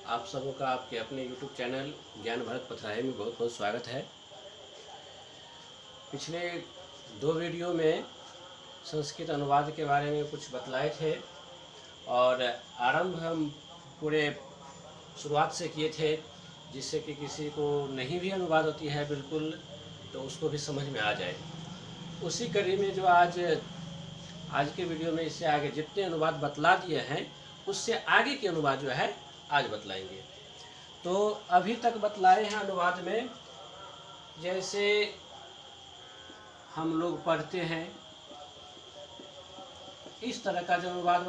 आप सबों का आपके अपने YouTube चैनल ज्ञान भारत पथराहे में बहुत बहुत स्वागत है। पिछले 2 वीडियो में संस्कृत अनुवाद के बारे में कुछ बतलाए थे और आरंभ हम पूरे शुरुआत से किए थे, जिससे कि किसी को नहीं भी अनुवाद होती है बिल्कुल तो उसको भी समझ में आ जाए। उसी कड़ी में जो आज के वीडियो में इससे आगे जितने अनुवाद बतला दिए हैं उससे आगे के अनुवाद जो है आज बतलाएंगे। तो अभी तक बतलाए हैं अनुवाद में, जैसे हम लोग पढ़ते हैं इस तरह का जो अनुवाद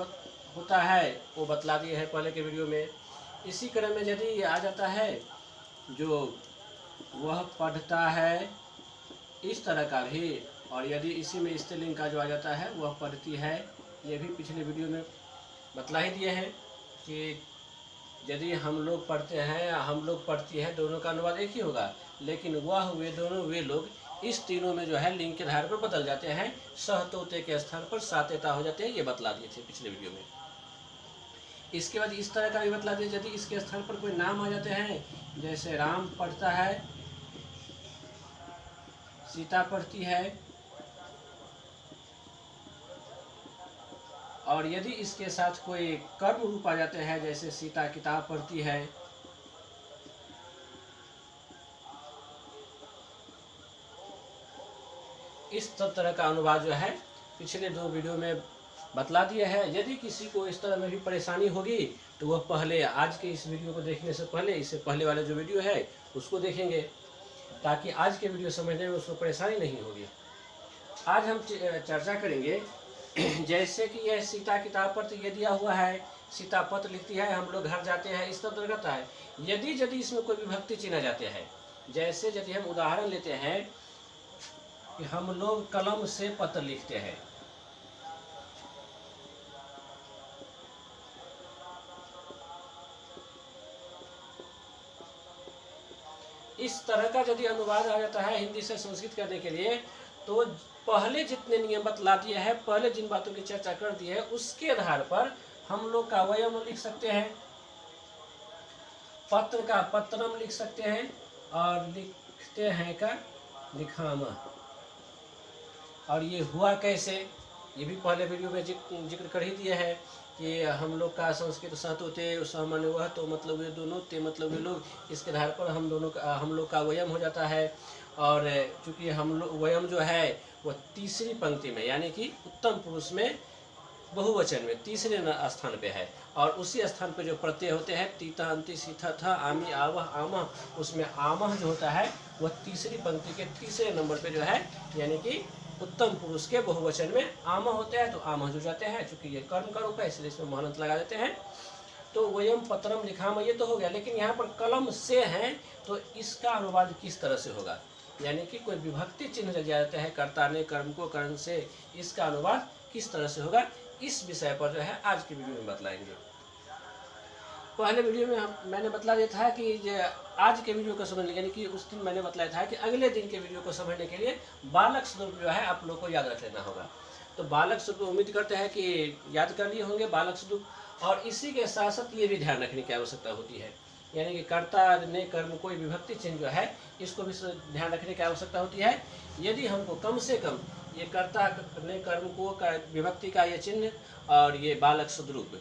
होता है वो बतला दिए हैं पहले के वीडियो में। इसी क्रम में यदि आ जाता है जो वह पढ़ता है इस तरह का भी, और यदि इसी में स्त्रीलिंग का जो आ जाता है वह पढ़ती है, ये भी पिछले वीडियो में बतला ही दिए हैं कि यदि हम लोग पढ़ते हैं या हम लोग पढ़ती हैं, दोनों का अनुवाद एक ही होगा, लेकिन वह वे दोनों वे लोग इस तीनों में जो है लिंग के आधार पर बदल जाते हैं। सह तोते के स्थान पर सातेता हो जाते हैं, ये बतला दिए थे पिछले वीडियो में। इसके बाद इस तरह का भी बतला दिया, यदि इसके स्थान पर कोई नाम आ जाते हैं, जैसे राम पढ़ता है, सीता पढ़ती है, और यदि इसके साथ कोई कर्म रूप आ जाते हैं, जैसे सीता किताब पढ़ती है, इस सब तरह का अनुवाद जो है पिछले 2 वीडियो में बतला दिया है। यदि किसी को इस तरह में भी परेशानी होगी तो वह पहले आज के इस वीडियो को देखने से पहले इससे पहले वाले जो वीडियो है उसको देखेंगे, ताकि आज के वीडियो समझने में उसको परेशानी नहीं होगी। आज हम चर्चा करेंगे जैसे कि यह सीता किताब पर ये दिया हुआ है, सीता पत्र लिखती है, हम लोग घर जाते हैं, इस तरह रहता है। यदि इसमें कोई विभक्ति चिन्ह जाते हैं, जैसे यदि हम उदाहरण लेते हैं कि हम लोग कलम से पत्र लिखते हैं, इस तरह का यदि अनुवाद आ जाता है हिंदी से संस्कृत करने के लिए, तो पहले जितने नियम बतला दिए हैं, पहले जिन बातों की चर्चा कर दी है, उसके आधार पर हम लोग का वयम लिख सकते हैं, पत्र का पत्रम लिख सकते हैं, और लिखते हैं का लिखामा। और ये हुआ कैसे, ये भी पहले वीडियो में जिक्र कर ही दिए हैं कि हम लोग का संस्कृत सहतोते सामान्य वह तो मतलब ये दोनों ते मतलब ये लोग, इसके आधार पर हम लोग का वयम हो जाता है। और चूँकि हम लोग वयम जो है वह तीसरी पंक्ति में, यानी कि उत्तम पुरुष में बहुवचन में तीसरे स्थान पे है, और उसी स्थान पे जो प्रत्यय होते हैं तीता अंति सीथा था आमी आवह आमह, उसमें आमह जो होता है वह तीसरी पंक्ति के तीसरे नंबर पे जो है, यानी कि उत्तम पुरुष के बहुवचन में आमह होते हैं तो आमह जो जाते हैं। चूंकि ये कर्म का रूप है इसलिए इसमें महनत लगा देते हैं। तो वयम पत्रम लिखाम ये तो हो गया, लेकिन यहाँ पर कलम से है तो इसका अनुवाद किस तरह से होगा, यानी कि कोई विभक्ति चिन्ह लग जाता है कर्ता ने कर्म को कर्ण से, इसका अनुवाद किस तरह से होगा, इस विषय पर जो है आज की वीडियो में बतलाएंगे। पहले वीडियो में मैंने बतला दिया था कि आज के वीडियो को समझने, यानी कि उस दिन मैंने बतलाया था कि अगले दिन के वीडियो को समझने के लिए बालक स्वरूप जो है आप लोग को याद रख लेना होगा। तो बालक स्वरूप उम्मीद करते हैं कि याद कर लिए होंगे बालक स्वरूप, और इसी के साथ साथ ये भी ध्यान रखने की आवश्यकता होती है, यानी कि कर्ता ने कर्म कोई विभक्ति चिन्ह जो है इसको भी ध्यान रखने की आवश्यकता होती है। यदि हमको कम से कम ये कर्ता ने कर्म को विभक्ति का ये चिन्ह और ये बालक स्वरूप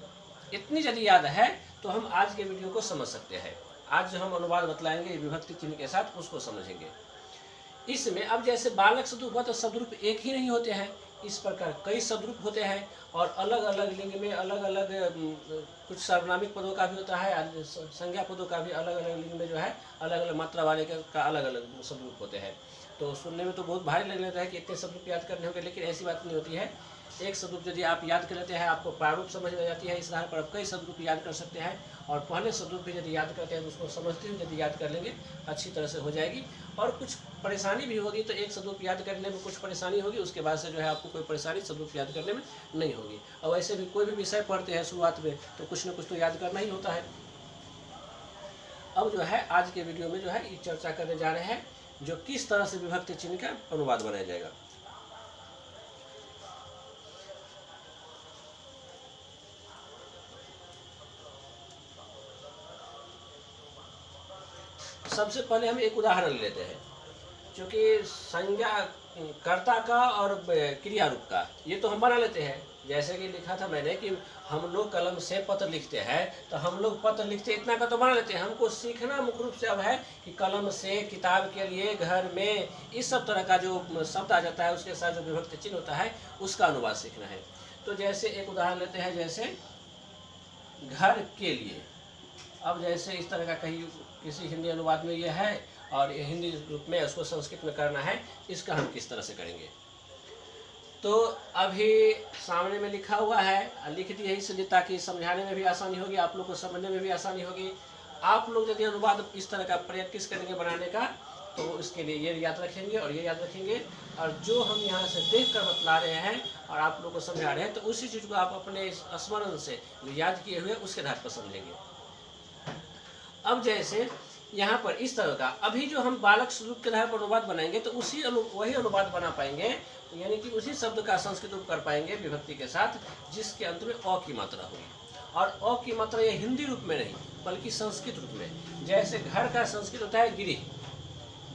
इतनी यदि याद है तो हम आज के वीडियो को समझ सकते हैं। आज जो हम अनुवाद बतलाएंगे विभक्ति चिन्ह के साथ उसको समझेंगे। इसमें अब जैसे बालक सदरूप हुआ तो सदरूप एक ही नहीं होते हैं, इस प्रकार कई सदरूप होते हैं, और अलग अलग लिंग में अलग अलग कुछ सर्वनामिक पदों का भी होता है, संज्ञा पदों का भी अलग अलग लिंग में जो है अलग अलग मात्रा वाले का अलग अलग सदरूप होते हैं। तो सुनने में तो बहुत भारी लग लेता है कि इतने सदरूप याद करने होंगे, लेकिन ऐसी बात नहीं होती है। एक सदरूप यदि आप याद कर लेते हैं आपको प्रारूप समझ में जाती है, इस आधार पर आप कई सदरूप याद कर सकते हैं, और पहले सदरूप भी यदि याद करते हैं तो उसको समझते हुए यदि याद कर लेंगे अच्छी तरह से हो जाएगी। और कुछ परेशानी भी होगी तो एक सदरूप याद करने में कुछ परेशानी होगी, उसके बाद से जो है आपको कोई परेशानी सदरूप याद करने में नहीं होगी। और वैसे भी कोई भी विषय पढ़ते हैं शुरुआत में तो कुछ न कुछ तो याद करना ही होता है। अब जो है आज के वीडियो में जो है ये चर्चा करने जा रहे हैं जो किस तरह से विभक्ति चिन्ह का अनुवाद बनाया जाएगा। सबसे पहले हम एक उदाहरण लेते हैं, क्योंकि संज्ञा कर्ता का और क्रिया रूप का ये तो हम बना लेते हैं। जैसे कि लिखा था मैंने कि हम लोग कलम से पत्र लिखते हैं, तो हम लोग पत्र लिखते इतना का तो बना लेते हैं। हमको सीखना मुख्य रूप से अब है कि कलम से, किताब के लिए, घर में, इस सब तरह का जो शब्द आ जाता है उसके साथ जो विभक्ति चिन्ह होता है उसका अनुवाद सीखना है। तो जैसे एक उदाहरण लेते हैं, जैसे घर के लिए। अब जैसे इस तरह का कहीं किसी हिंदी अनुवाद में ये है और ये हिंदी रूप में उसको संस्कृत में करना है, इसका हम किस तरह से करेंगे। तो अभी सामने में लिखा हुआ है, लिख दिया इसलिए ताकि समझाने में भी आसानी होगी, आप लोग को समझने में भी आसानी होगी। आप लोग यदि अनुवाद इस तरह का प्रैक्टिस करेंगे बनाने का, तो इसके लिए ये याद रखेंगे और ये याद रखेंगे, और जो हम यहाँ से देख कर बतला रहे हैं और आप लोग को समझा रहे हैं, तो उसी चीज़ को आप अपने स्मरण से याद किए हुए उसके आधार पर समझेंगे। अब जैसे यहाँ पर इस तरह का अभी जो हम बालक स्वरूप के आधार पर अनुवाद बनाएंगे, तो वही अनुवाद बना पाएंगे, तो यानी कि उसी शब्द का संस्कृत रूप कर पाएंगे विभक्ति के साथ, जिसके अंत में अ की मात्रा होगी। और अ की मात्रा ये हिंदी रूप में नहीं बल्कि संस्कृत रूप में। जैसे घर का संस्कृत होता है गिरी,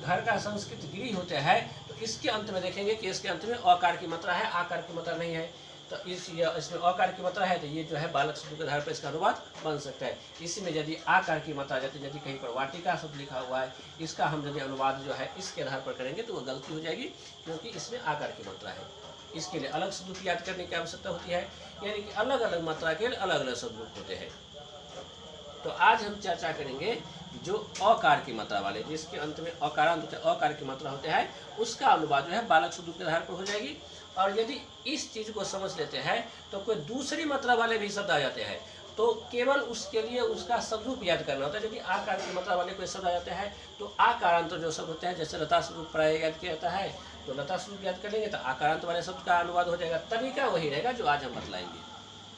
घर का संस्कृत गिरी होता है, तो इसके अंत में देखेंगे कि इसके अंत में अकार की मात्रा है, आकार की मात्रा नहीं है। तो इसमें अकार की मात्रा है, तो ये जो है बालक शब्द के आधार पर इसका अनुवाद बन सकता है। इसी में यदि आकार की मात्रा आ जाती है, यदि कहीं पर वाटिका शब्द लिखा हुआ है, इसका हम यदि अनुवाद जो है इसके आधार पर करेंगे तो वो गलती हो जाएगी, क्योंकि इसमें आकार की मात्रा है। इसके लिए अलग शब्द की याद करने की आवश्यकता होती है, यानी कि अलग अलग मात्रा के अलग अलग शब्द होते हैं। तो आज हम चर्चा करेंगे जो अकार की मात्रा वाले, जिसके अंत में अकारांत होते हैं, अकार की मात्रा होते हैं, उसका अनुवाद जो है बालक शब्द के आधार पर हो जाएगी। और यदि इस चीज़ को समझ लेते हैं तो कोई दूसरी मात्रा वाले भी शब्द आ जाते हैं, तो केवल उसके लिए उसका शब्द याद करना होता है। यदि आकार की मात्रा वाले कोई शब्द आ जाते हैं, तो आकारांत जो शब्द होते हैं, जैसे लता स्वरूप प्राय याद किया जाता है, तो लता स्वरूप याद कर लेंगे तो आकारांत वाले शब्द का अनुवाद हो जाएगा। तरीका वही रहेगा जो आज हम बतलाएंगे,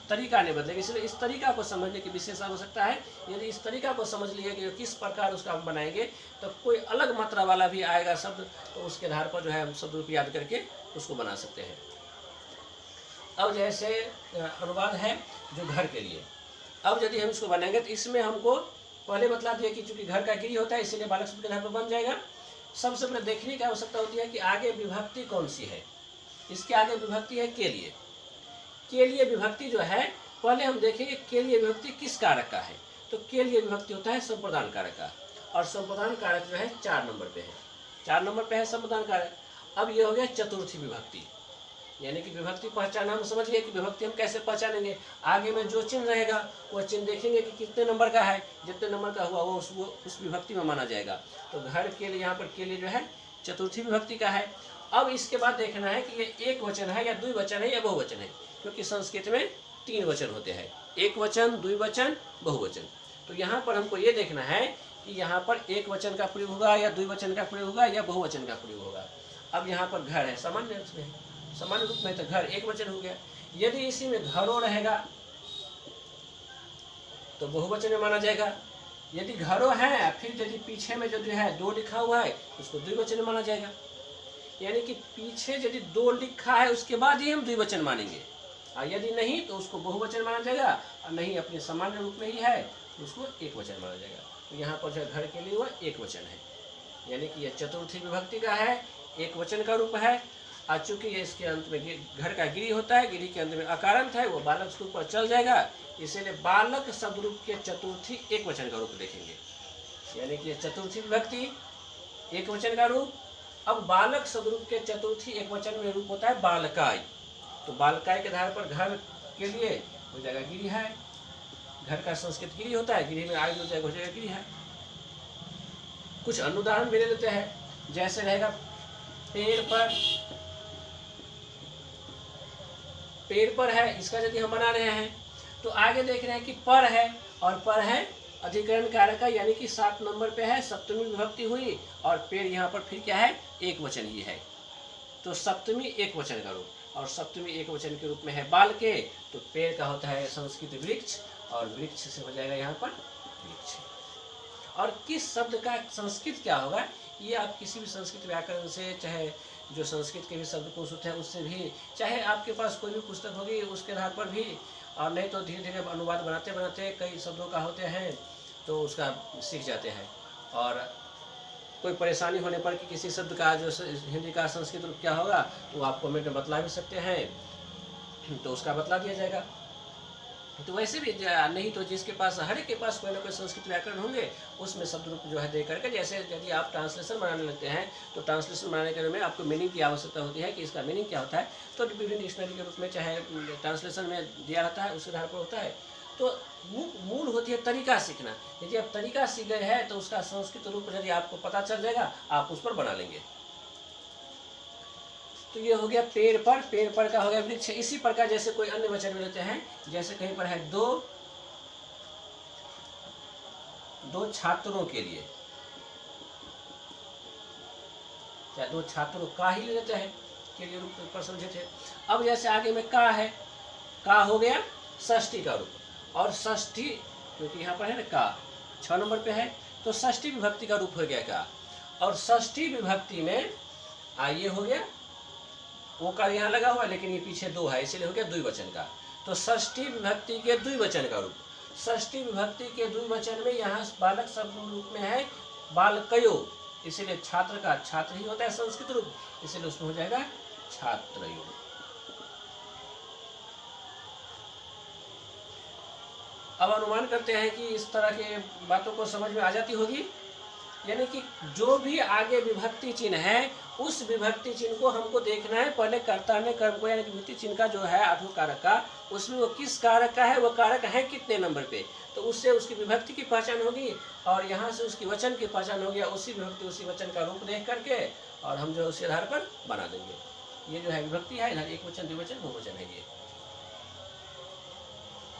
तरीका नहीं बदलेगा। इसलिए इस तरीका को समझने की विशेष आवश्यकता है। यदि इस तरीका को समझ लिए कि किस प्रकार उसका हम बनाएंगे, तो कोई अलग मात्रा वाला भी आएगा शब्द, तो उसके आधार पर जो है हम शब्द रूप याद करके उसको बना सकते हैं। अब जैसे अनुवाद है जो घर के लिए, अब यदि हम इसको बनाएंगे तो इसमें हमको पहले बतला दिया कि चूंकि घर का गिरी होता है, इसीलिए बालक शब्द के आधार पर बन जाएगा। सबसे पहले देखने की आवश्यकता होती है कि आगे विभक्ति कौन सी है। इसके आगे विभक्ति है के लिए। के लिए विभक्ति जो है, पहले हम देखेंगे के लिए विभक्ति किस कारक का है। तो के लिए विभक्ति होता है संप्रदान कारक का, और संप्रदान कारक जो है 4 नंबर पे है। 4 नंबर पे है संप्रदान कारक। अब ये हो गया चतुर्थी विभक्ति, यानी कि विभक्ति पहचान हम समझ गए कि विभक्ति हम कैसे पहचानेंगे। आगे में जो चिन्ह रहेगा वो चिन्ह देखेंगे कि कितने नंबर का है, जितने नंबर का हुआ वो उस विभक्ति में माना जाएगा। तो घर के लिए यहाँ पर के लिए जो है चतुर्थी विभक्ति का है। अब इसके बाद देखना है कि ये एक वचन है या द्विवचन है या बहुवचन है, क्योंकि संस्कृत में 3 वचन होते हैं, एक वचन, द्विवचन, बहुवचन। तो यहाँ पर हमको ये देखना है कि यहाँ पर एक वचन का प्रयोग होगा या द्विवचन का प्रयोग होगा या बहुवचन का प्रयोग होगा। अब यहाँ पर घर है, सामान्य रूप में तो घर एक वचन हो गया। यदि इसी में घरों रहेगा तो बहुवचन में माना जाएगा। यदि घरों है फिर यदि पीछे में जो है 2 लिखा हुआ है उसको द्विवचन में माना जाएगा। यानी कि पीछे यदि 2 लिखा है उसके बाद ही हम द्विवचन मानेंगे, और यदि नहीं तो उसको बहुवचन माना जाएगा, और नहीं अपने सामान्य रूप में ही है तो उसको एक वचन माना जाएगा। तो यहाँ पर जो घर के लिए वह एक वचन है, यानी कि यह चतुर्थी विभक्ति का है, एक वचन का रूप है। और चूंकि ये इसके अंत में घर का गिरी होता है, गिरी के अंत में अकारांत है, वो बालक स्वरूप पर चल जाएगा, इसीलिए बालक शब्द रूप के चतुर्थी एक वचन का रूप देखेंगे। यानी कि चतुर्थी विभक्ति एक वचन का रूप। अब बालक शब्द रूप के चतुर्थी एक वचन में रूप होता है बालकाय। तो बालकाय के आधार पर घर के लिए हो जाएगा गिरी है, घर का संस्कृत गिरी होता है, गिरी में आय हो जाएगा गिरी है। कुछ अन्य उदाहरण भी ले लेते हैं, जैसे रहेगा पेड़ पर। पेड़ पर है, इसका यदि हम बना रहे हैं तो आगे देख रहे हैं कि पर है, और पर है अधिकरण कारक का, यानी कि 7 नंबर पे है, सप्तमी विभक्ति हुई, और पेड़ यहाँ पर फिर क्या है एक वचन ही है। तो सप्तमी एक वचन का रूप, और सप्तमी एक वचन के रूप में है बाल के, तो पेड़ का होता है संस्कृत वृक्ष, और वृक्ष से हो जाएगा यहाँ पर वृक्ष। और किस शब्द का संस्कृत क्या होगा, ये आप किसी भी संस्कृत व्याकरण से, चाहे जो संस्कृत के भी शब्दकोश होते हैं उससे भी, चाहे आपके पास कोई भी पुस्तक होगी उसके आधार पर भी, और नहीं तो धीरे धीरे अनुवाद बनाते बनाते कई शब्दों का होते हैं तो उसका सीख जाते हैं। और कोई परेशानी होने पर कि किसी शब्द का जो हिंदी का संस्कृत रूप क्या होगा तो आप कमेंट में बतला भी सकते हैं, तो उसका बतला दिया जाएगा। तो वैसे भी नहीं तो जिसके पास हर एक के पास कोई ना कोई संस्कृत व्याकरण होंगे, उसमें शब्द रूप जो है दे करके, जैसे यदि आप ट्रांसलेशन बनाने लगते हैं तो ट्रांसलेशन बनाने के में आपको मीनिंग की आवश्यकता होती है कि इसका मीनिंग क्या होता है, तो विभिन्न डिक्शनरी के रूप में चाहे ट्रांसलेशन में दिया रहता है, उस आधार पर होता है। तो मूल होती है तरीका सीखना। यदि आप तरीका सीख गए हैं तो उसका संस्कृत रूप यदि आपको पता चल जाएगा, आप उस पर बना लेंगे। तो ये हो गया पेड़ पर का हो गया वृक्ष। इसी प्रकार जैसे कोई अन्य वचन में लेते हैं, जैसे कहीं पर है दो छात्रों के लिए, या दो छात्रों का ही ले लेते हैं के लिए रूप पर समझे थे। अब जैसे आगे में का है, का हो गया षष्ठी का रूप, और षष्ठी क्योंकि यहाँ पर है ना का 6 नंबर पे है, तो षष्ठी विभक्ति का रूप हो गया का। और षष्ठी विभक्ति में ये हो गया वो का यहाँ लगा हुआ, लेकिन ये पीछे दो है इसलिए हो गया द्विवचन का। तो षष्ठी विभक्ति के द्विवचन का रूप, षष्ठी विभक्ति के द्विवचन में यहाँ बालक शब्द रूप में है बालकयो, इसीलिए छात्र का छात्र ही होता है संस्कृत रूप, इसीलिए उसमें हो जाएगा छात्रयो। अब अनुमान करते हैं कि इस तरह के बातों को समझ में आ जाती होगी, यानी कि जो भी आगे विभक्ति चिन्ह है उस विभक्ति चिन्ह को हमको देखना है पहले कर्ता ने कर्म को, यानी कि विभक्ति चिन्ह का जो है आठों कारक का, उसमें वो किस कारक का है, वो कारक है कितने नंबर पे, तो उससे उसकी विभक्ति की पहचान होगी और यहाँ से उसकी वचन की पहचान होगी। उसी विभक्ति उसी वचन का रूप देख करके और हम जो उसी आधार पर बना देंगे। ये जो है विभक्ति है, इधर एक वचन द्विवचन बहुवचन है। ये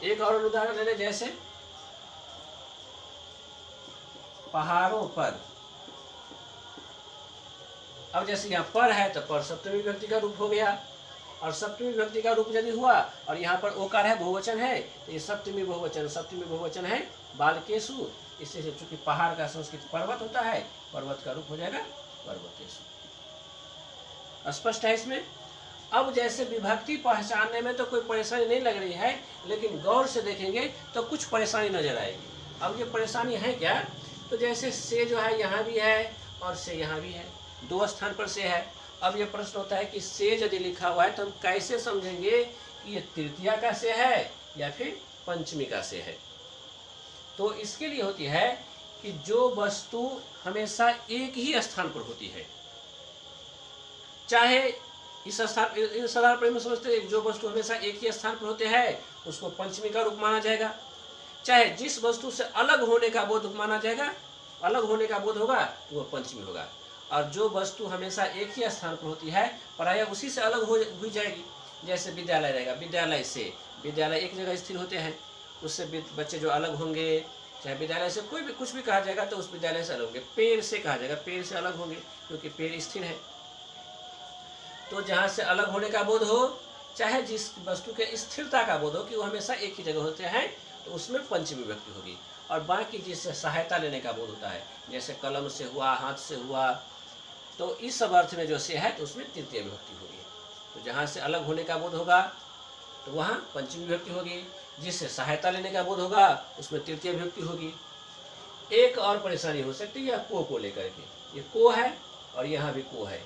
एक और उदाहरण ले लें, जैसे पहाड़ों पर। अब जैसे यहाँ पर है तो पर सप्तमी विभक्ति का रूप हो गया, और सप्तमी विभक्ति का रूप यदि हुआ और यहाँ पर ओकार है बहुवचन है, तो ये सप्तमी बहुवचन है बालकेशु। इससे चूंकि पहाड़ का संस्कृत पर्वत होता है, पर्वत का रूप हो जाएगा पर्वतेशु। स्पष्ट है इसमें। अब जैसे विभक्ति पहचानने में तो कोई परेशानी नहीं लग रही है, लेकिन गौर से देखेंगे तो कुछ परेशानी नजर आएगी। अब ये परेशानी है क्या, तो जैसे से जो है यहाँ भी है और से यहाँ भी है, दो स्थान पर से है। अब ये प्रश्न होता है कि से यदि लिखा हुआ है तो हम कैसे समझेंगे कि ये तृतीया का से है या फिर पंचमी का से है। तो इसके लिए होती है कि जो वस्तु हमेशा एक ही स्थान पर होती है, चाहे इस आधार पर समझते हैं जो वस्तु हमेशा एक ही स्थान पर होते हैं उसको पंचमी का रूप माना जाएगा, चाहे जिस वस्तु से अलग होने का बोध माना जाएगा, अलग होने का बोध होगा तो वो पंचमी होगा। और जो वस्तु हमेशा एक ही स्थान पर होती है प्रायः उसी से अलग हो जाएगी। जैसे विद्यालय रहेगा, विद्यालय से, विद्यालय एक जगह स्थिर होते हैं, उससे बच्चे जो अलग होंगे, चाहे विद्यालय से कोई भी कुछ भी कहा जाएगा तो उस विद्यालय से अलग होंगे। पेड़ से कहा जाएगा, पेड़ से अलग होंगे क्योंकि पेड़ स्थिर है। तो जहाँ से अलग होने का बोध हो, चाहे जिस वस्तु के स्थिरता का बोध हो कि वो हमेशा एक ही जगह होते हैं, तो उसमें पंचमी विभक्ति होगी। और बाकी जिससे सहायता लेने का बोध होता है, जैसे कलम से हुआ, हाथ से हुआ, तो इस सब अर्थ में जो से है तो उसमें तृतीय विभक्ति होगी। तो जहाँ से अलग होने का बोध होगा तो वहाँ पंचमी विभक्ति होगी, जिससे सहायता लेने का बोध होगा उसमें तृतीय विभक्ति होगी। एक और परेशानी हो सकती है को लेकर के, ये को है और यहाँ भी को है,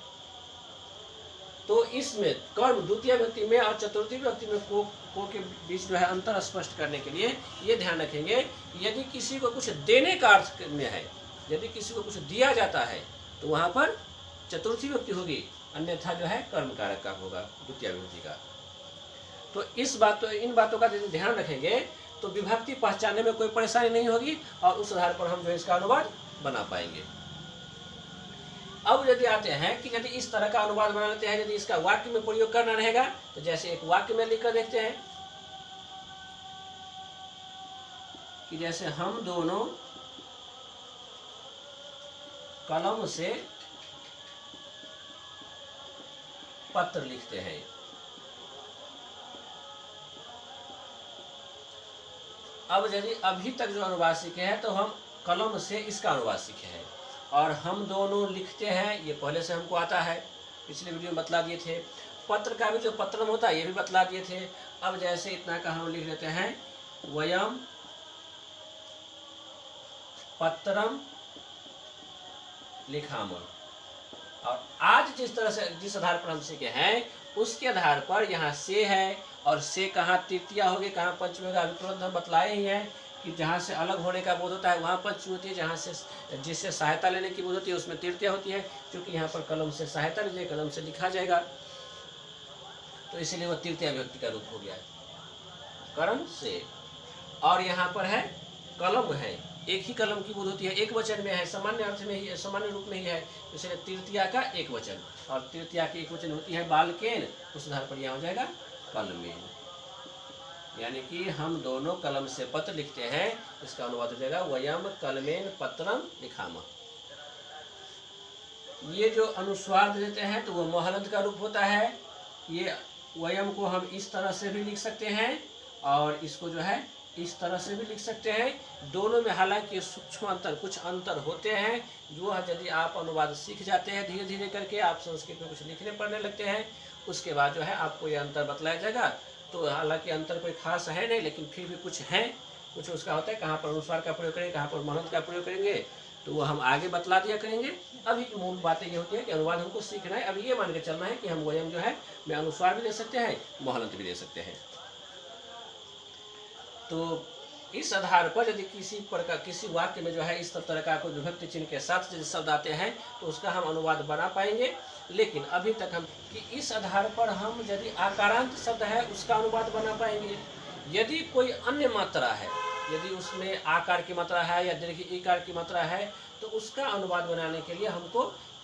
तो इसमें कर्म द्वितीय विभक्ति में और चतुर्थी विभक्ति में को के बीच जो है अंतर स्पष्ट करने के लिए ये ध्यान रखेंगे, यदि किसी को कुछ देने का अर्थ में है, यदि किसी को कुछ दिया जाता है तो वहाँ पर चतुर्थी विभक्ति होगी, अन्यथा जो है कर्म कारक का होगा द्वितीय विभक्ति का। तो इन बातों का यदि ध्यान रखेंगे तो विभक्ति पहचानने में कोई परेशानी नहीं होगी और उस आधार पर हम जो है इसका अनुवाद बना पाएंगे। अब यदि आते हैं कि यदि इस तरह का अनुवाद बना लेते हैं, यदि इसका वाक्य में प्रयोग करना रहेगा तो जैसे एक वाक्य में लिखकर देखते हैं कि जैसे हम दोनों कलम से पत्र लिखते हैं। अब यदि अभी तक जो अनुवाद सीखे हैं तो हम कलम से इसका अनुवाद सीखे हैं, और हम दोनों लिखते हैं ये पहले से हमको आता है, पिछले वीडियो में बतला दिए थे। पत्र का भी जो पत्रम होता है ये भी बतला दिए थे। अब जैसे इतना का हम लिख लेते हैं वयम पत्रम लिखाम। और आज जिस तरह से जिस आधार पर हम सीखे हैं उसके आधार पर यहाँ से है, और से कहाँ तृतीया होगी, कहाँ पंचमी होगा, अभी तुरंत हम बतलाए ही हैं कि जहाँ से अलग होने का बोध होता है वहाँ पंचमी होती है, जहाँ से जिससे सहायता लेने की बोध होती है उसमें तृतीया होती है। क्योंकि यहाँ पर कलम से सहायता लीजिए, कलम से लिखा जाएगा, तो इसीलिए वह तृतीया विभक्ति का रूप हो गया है, करण से। और यहाँ पर है कलम है, एक ही कलम की बोध होती है, एक वचन में है, सामान्य अर्थ में ही, सामान्य रूप में ही है, इसलिए तृतीया का एक वचन, और तृतीया की एक वचन होती है बालकेन, उस आधार पर यह हो जाएगा कलमेन। यानी कि हम दोनों कलम से पत्र लिखते हैं, इसका अनुवाद हो जाएगा वयम कलमेन पत्रम लिखामः। ये जो अनुस्वार देते हैं तो वो महलंत का रूप होता है। ये वयम को हम इस तरह से भी लिख सकते हैं और इसको जो है इस तरह से भी लिख सकते हैं। दोनों में हालांकि सूक्ष्म अंतर, कुछ अंतर होते हैं, जो यदि आप अनुवाद सीख जाते हैं धीरे धीरे करके, आप संस्कृत में कुछ लिखने पढ़ने लगते हैं, उसके बाद जो है आपको ये अंतर बतलाया जाएगा। तो हालांकि अंतर कोई खास है नहीं, लेकिन फिर भी कुछ है, कुछ उसका होता है, कहाँ पर अनुस्वार का प्रयोग करेंगे, कहाँ पर महलंत का प्रयोग करेंगे, तो वो हम आगे बतला दिया करेंगे। अभी मूल बातें ये होती है कि अनुवाद हमको सीखना है। अब ये मान के चलना है कि हम वयम जो है में अनुस्वार भी दे सकते हैं, महलंत भी दे सकते हैं। तो इस आधार पर यदि किसी प्रकार किसी वाक्य में जो है इस तरह का कोई विभक्ति चिन्ह के साथ यदि शब्द आते हैं तो उसका हम अनुवाद बना पाएंगे। लेकिन अभी तक हम कि इस आधार पर हम यदि आकारांत शब्द है उसका अनुवाद बना पाएंगे। यदि कोई अन्य मात्रा है, यदि उसमें आकार की मात्रा है या दीर्घ ईकार की मात्रा है, तो उसका अनुवाद बनाने के लिए हमको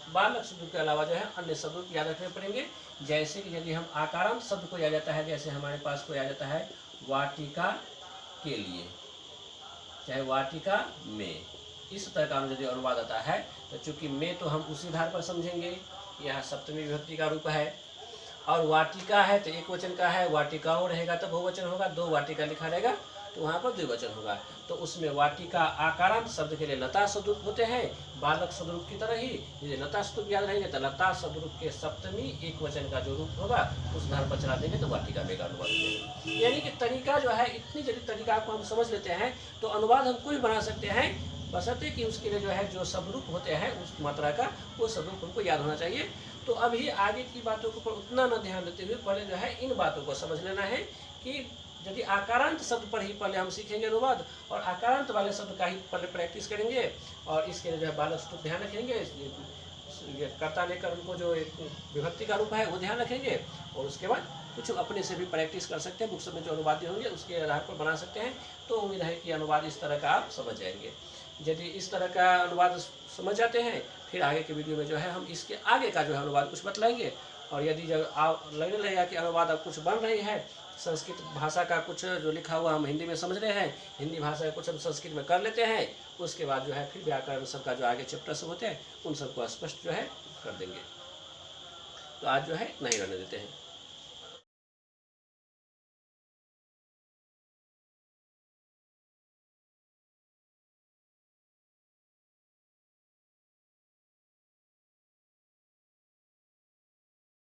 बालक शब्द के अलावा जो है अन्य शब्दों को याद रखने पड़ेंगे। जैसे कि यदि हम आकारांत शब्द को याद जाता है, जैसे हमारे पास को याद जाता है वाटिका के लिए, चाहे वाटिका में, इस तरह का यदि अनुवाद आता है तो चूंकि में तो हम उसी आधार पर समझेंगे, यह सप्तमी विभक्ति का रूप है, और वाटिका है तो एक वचन का है, वाटिकाओं रहेगा तो बहुवचन होगा, दो वाटिका लिखा रहेगा तो वहाँ पर द्विवचन होगा। तो उसमें वाटिका आकारांत शब्द के लिए लता शब्द होते हैं, बालक शब्द की तरह ही यदि लता शब्द याद रहेंगे तो लता शब्द के सप्तमी एक वचन का जो रूप होगा उस आधार पर चला देंगे तो वाटिका में का अनुवाद हो जाएगा। यानी कि तरीका जो है, इतनी जल्दी तरीका को हम समझ लेते हैं तो अनुवाद हम कोई बना सकते हैं, बशर्ते कि उसके लिए जो है जो शब्दरूप होते हैं उस मात्रा का वो शब्दरूप हमको याद होना चाहिए। तो अभी आगे की बातों के ऊपर उतना न ध्यान देते हुए पहले जो है इन बातों को समझ लेना है कि यदि आकारांत शब्द पर ही पहले हम सीखेंगे अनुवाद, और आकारांत वाले शब्द का ही पहले प्रैक्टिस करेंगे, और इसके लिए जो है बालक शब्द ध्यान रखेंगे, कर्ता लेकर उनको जो एक विभक्ति का रूप है वो ध्यान रखेंगे, और उसके बाद कुछ अपने से भी प्रैक्टिस कर सकते हैं, बुक्स में जो अनुवाद होंगे उसके आधार पर बना सकते हैं। तो उम्मीद है कि अनुवाद इस तरह का आप समझ जाएंगे। यदि इस तरह का अनुवाद समझ जाते हैं फिर आगे के वीडियो में जो है हम इसके आगे का जो है अनुवाद कुछ बतलाएंगे। और यदि जब आप लगने लगेगा कि अनुवाद अब कुछ बन रही है, संस्कृत भाषा का कुछ जो लिखा हुआ हम हिंदी में समझ रहे हैं, हिंदी भाषा का कुछ हम संस्कृत में कर लेते हैं, उसके बाद जो है फिर व्याकरण सब का जो आगे चैप्टर सब होते हैं उन सबको स्पष्ट जो है कर देंगे। तो आज जो है इतना ही रहने देते हैं।